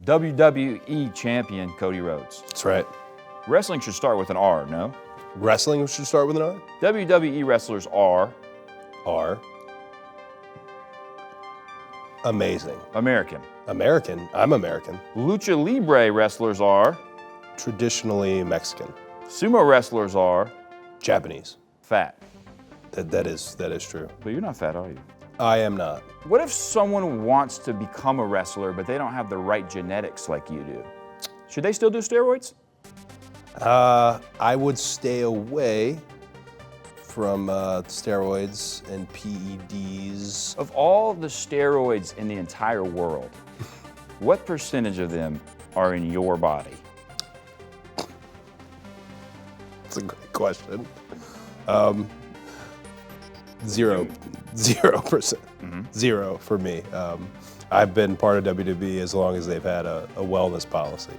WWE champion Cody Rhodes. That's right. Wrestling should start with an R, no? Wrestling should start with an R? WWE wrestlers are amazing. American. American? I'm American. Lucha Libre wrestlers are Traditionally Mexican. sumo wrestlers are Japanese. fat. That is true. But you're not fat, are you? I am not. What if someone wants to become a wrestler, but they don't have the right genetics like you do? Should they still do steroids? I would stay away from steroids and PEDs. Of all the steroids in the entire world, what percentage of them are in your body? That's a great question. 0%. Zero for me. I've been part of WWE as long as they've had a wellness policy.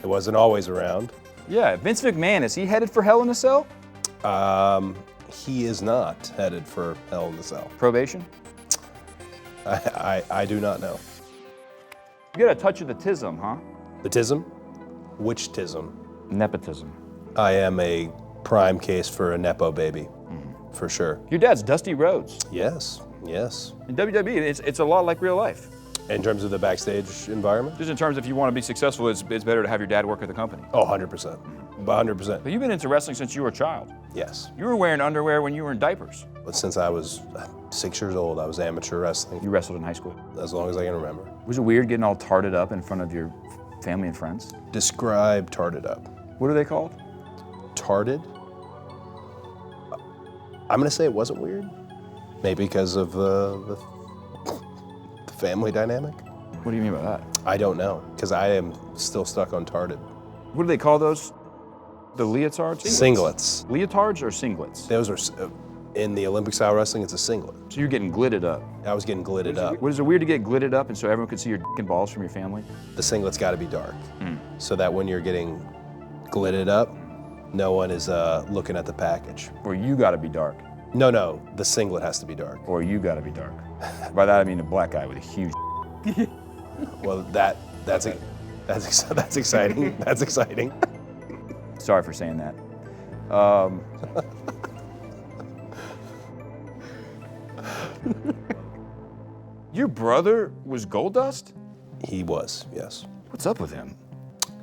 It wasn't always around. Yeah, Vince McMahon, is he headed for Hell in a Cell? He is not headed for Hell in the Cell. Probation? I do not know. You got a touch of the tism, huh? The tism? Which tism? Nepotism. I am a prime case for a Nepo baby, for sure. Your dad's Dusty Rhodes. Yes. In WWE, it's a lot like real life. In terms of the backstage environment? Just in terms if you want to be successful, it's better to have your dad work at the company. Oh, 100%. 100%. But you've been into wrestling since you were a child. Yes. You were wearing underwear when you were in diapers. But since I was 6 years old, I was amateur wrestling, You wrestled in high school. as long as I can remember. Was it weird getting all tarted up in front of your family and friends? Describe tarted up. What are they called? Tarted? I'm gonna say it wasn't weird. Maybe because of the family dynamic. What do you mean by that? I don't know, because I am still stuck on tarted. What do they call those? The leotards? Singlets. Leotards or singlets? Those are, in the Olympic style wrestling, it's a singlet. So you're getting glitted up. I was getting glitted up. Was it weird to get glitted up and so everyone could see your dick and balls from your family? The singlet's gotta be dark, so that when you're getting glitted up, no one is looking at the package. Or you gotta be dark. No, the singlet has to be dark. Or you gotta be dark. By that I mean a black guy with a huge Well, that's exciting. That's exciting. Sorry for saying that. Your brother was Goldust? He was, yes. What's up with him?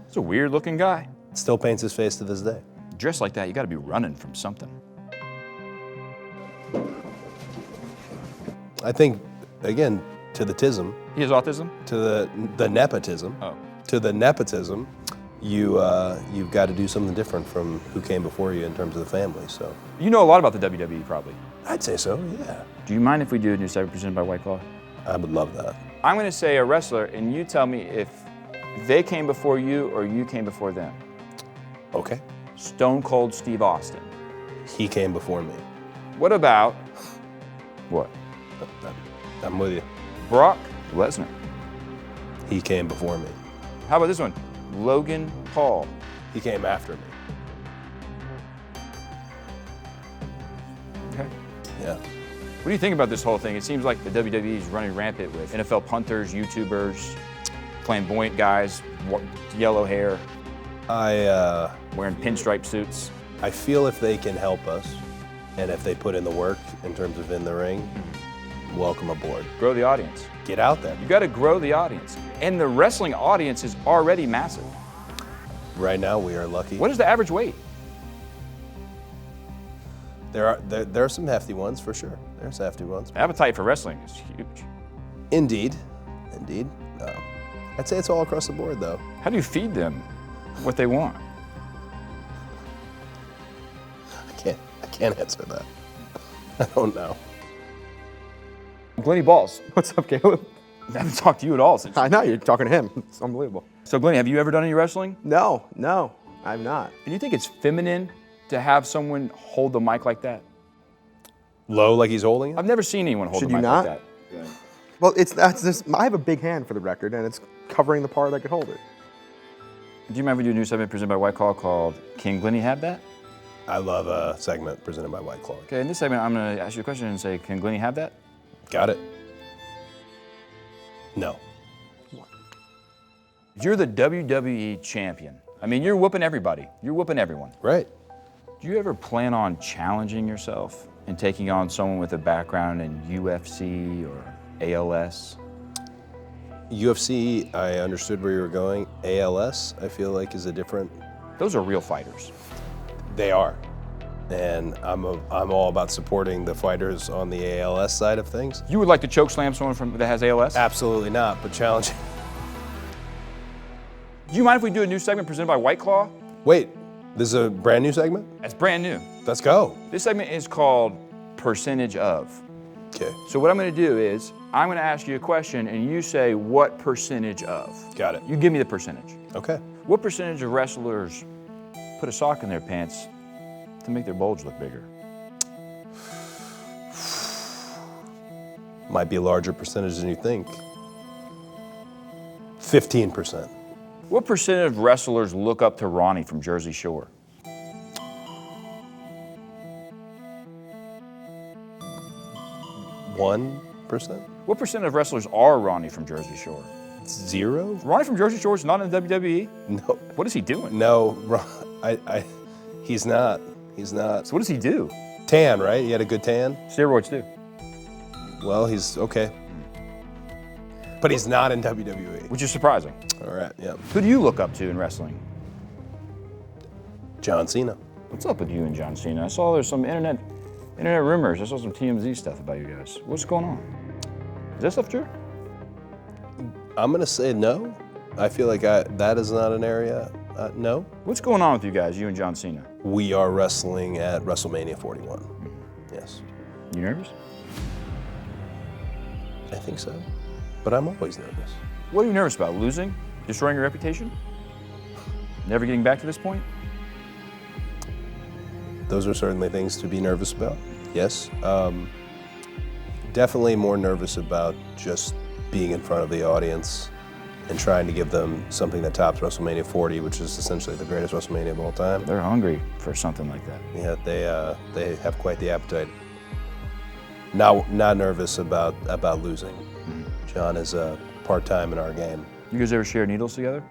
He's a weird looking guy. Still paints his face to this day. Dressed like that, you gotta be running from something. I think, again, to the tism, He has autism? to the nepotism, Oh. to the nepotism, you've got to do something different from who came before you in terms of the family. So You know a lot about the WWE probably. I'd say so. Yeah, Do you mind if we do a new segment presented by White Claw? I would love that. I'm gonna say a wrestler and you tell me if they came before you or you came before them. Okay. Stone Cold Steve Austin. He came before me. What about, what? I'm with you. Brock Lesnar. He came before me. How about this one? Logan Paul. He came after me. Okay. Yeah. What do you think about this whole thing? It seems like the WWE is running rampant with NFL punters, YouTubers, flamboyant guys, yellow hair, wearing pinstripe suits. I feel if they can help us, and if they put in the work in terms of in the ring, welcome aboard. Grow the audience. Get out there. You got to grow the audience. And the wrestling audience is already massive. Right now, we are lucky. What is the average weight? There are some hefty ones for sure. There's hefty ones. Appetite for wrestling is huge. Indeed. I'd say it's all across the board, though. How do you feed them what they want? I can't answer that. I don't know. Glenny Balls. What's up, Caleb? I haven't talked to you at all since. I know, you're talking to him. It's unbelievable. So Glenny, have you ever done any wrestling? No, I'm not. Do you think it's feminine to have someone hold the mic like that? Low, like he's holding it? I've never seen anyone hold Should the mic you like not? that. Well, I have a big hand for the record, and it's covering the part that could hold it. Do you remember your new segment presented by White Claw called Can Glenny Have That? I love a segment presented by White Claw. Okay, in this segment, I'm going to ask you a question and say, can Glenny have that? Got it? No. You're the WWE champion. I mean, you're whooping everybody. You're whooping everyone. Right. Do you ever plan on challenging yourself and taking on someone with a background in UFC or ALS? UFC, I understood where you were going. ALS, I feel like, is a different. Those are real fighters. They are. And I'm all about supporting the fighters on the ALS side of things. You would like to choke slam someone that has ALS? Absolutely not, but challenging. Do you mind if we do a new segment presented by White Claw? Wait, this is a brand new segment? That's brand new. Let's go. This segment is called Percentage of. Okay, So what I'm going to do is I'm going to ask you a question and you say what percentage of. got it. You give me the percentage. Okay. What percentage of wrestlers put a sock in their pants to make their bulge look bigger? Might be a larger percentage than you think. 15%. What percentage of wrestlers look up to Ronnie from Jersey Shore? 1%? What percent of wrestlers are Ronnie from Jersey Shore? 0? Ronnie from Jersey Shore is not in the WWE? No. What is he doing? No, he's not. He's not. So what does he do? Tan, right? He had a good tan? Steroids do. Well, he's okay. But he's not in WWE. Which is surprising. All right, yeah. Who do you look up to in wrestling? John Cena. What's up with you and John Cena? I saw there's some internet rumors. I saw some TMZ stuff about you guys. What's going on? Is that stuff true? I'm going to say no. I feel like that is not an area. No. What's going on with you guys, you and John Cena? We are wrestling at Wrestlemania 41. Yes. You nervous? I think so. But I'm always nervous. What are you nervous about? Losing? Destroying your reputation? Never getting back to this point? Those are certainly things to be nervous about. Yes. Definitely more nervous about just being in front of the audience and trying to give them something that tops WrestleMania 40, which is essentially the greatest WrestleMania of all time. They're hungry for something like that. Yeah, they have quite the appetite. Not nervous about losing. Mm-hmm. John is part-time in our game. You guys ever share needles together?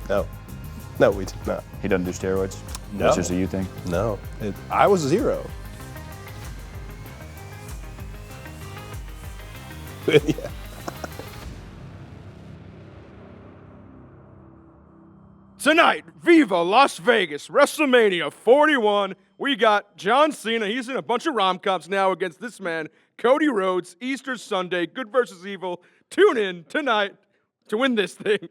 No, we did not. He doesn't do steroids? No. That's just a you thing? No, I was 0. Yeah. Tonight, Viva Las Vegas, WrestleMania 41. We got John Cena. He's in a bunch of rom-coms now against this man, Cody Rhodes, Easter Sunday, Good versus Evil. Tune in tonight to win this thing.